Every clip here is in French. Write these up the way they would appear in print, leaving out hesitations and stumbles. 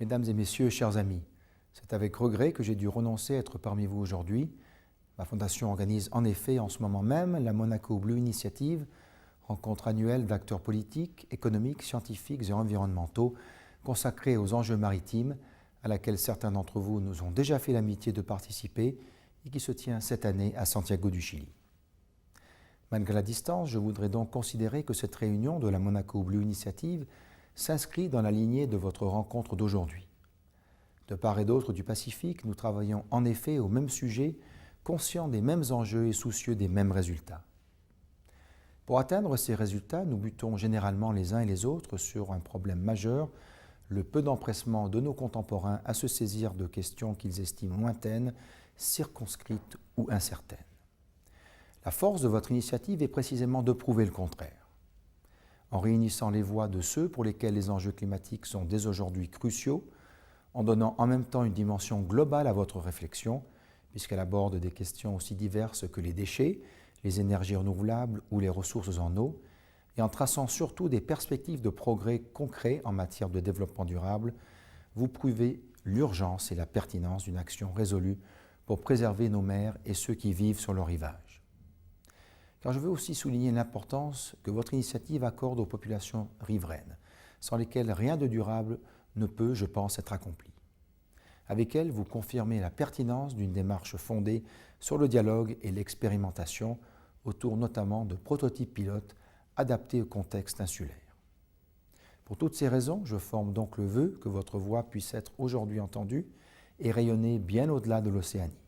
Mesdames et messieurs, chers amis, c'est avec regret que j'ai dû renoncer à être parmi vous aujourd'hui. Ma fondation organise en effet en ce moment même la Monaco Blue Initiative, rencontre annuelle d'acteurs politiques, économiques, scientifiques et environnementaux consacrée aux enjeux maritimes, à laquelle certains d'entre vous nous ont déjà fait l'amitié de participer et qui se tient cette année à Santiago du Chili. Malgré la distance, je voudrais donc considérer que cette réunion de la Monaco Blue Initiative s'inscrit dans la lignée de votre rencontre d'aujourd'hui. De part et d'autre du Pacifique, nous travaillons en effet au même sujet, conscients des mêmes enjeux et soucieux des mêmes résultats. Pour atteindre ces résultats, nous butons généralement les uns et les autres sur un problème majeur, le peu d'empressement de nos contemporains à se saisir de questions qu'ils estiment lointaines, circonscrites ou incertaines. La force de votre initiative est précisément de prouver le contraire. En réunissant les voix de ceux pour lesquels les enjeux climatiques sont dès aujourd'hui cruciaux, en donnant en même temps une dimension globale à votre réflexion, puisqu'elle aborde des questions aussi diverses que les déchets, les énergies renouvelables ou les ressources en eau, et en traçant surtout des perspectives de progrès concrets en matière de développement durable, vous prouvez l'urgence et la pertinence d'une action résolue pour préserver nos mers et ceux qui vivent sur leur rivage. Car je veux aussi souligner l'importance que votre initiative accorde aux populations riveraines, sans lesquelles rien de durable ne peut, je pense, être accompli. Avec elles, vous confirmez la pertinence d'une démarche fondée sur le dialogue et l'expérimentation, autour notamment de prototypes pilotes adaptés au contexte insulaire. Pour toutes ces raisons, je forme donc le vœu que votre voix puisse être aujourd'hui entendue et rayonner bien au-delà de l'Océanie.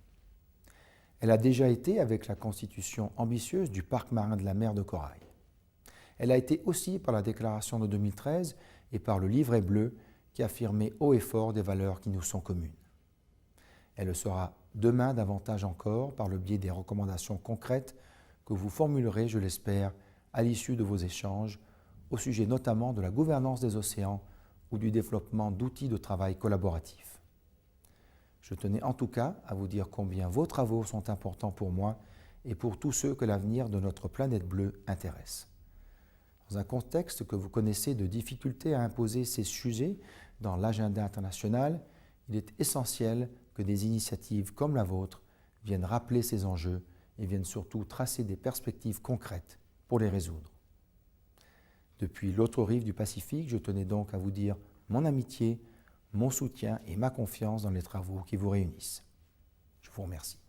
Elle a déjà été avec la constitution ambitieuse du parc marin de la mer de Corail. Elle a été aussi par la déclaration de 2013 et par le livret bleu qui affirmait haut et fort des valeurs qui nous sont communes. Elle le sera demain davantage encore par le biais des recommandations concrètes que vous formulerez, je l'espère, à l'issue de vos échanges, au sujet notamment de la gouvernance des océans ou du développement d'outils de travail collaboratifs. Je tenais en tout cas à vous dire combien vos travaux sont importants pour moi et pour tous ceux que l'avenir de notre planète bleue intéresse. Dans un contexte que vous connaissez de difficultés à imposer ces sujets dans l'agenda international, il est essentiel que des initiatives comme la vôtre viennent rappeler ces enjeux et viennent surtout tracer des perspectives concrètes pour les résoudre. Depuis l'autre rive du Pacifique, je tenais donc à vous dire mon amitié, mon soutien et ma confiance dans les travaux qui vous réunissent. Je vous remercie.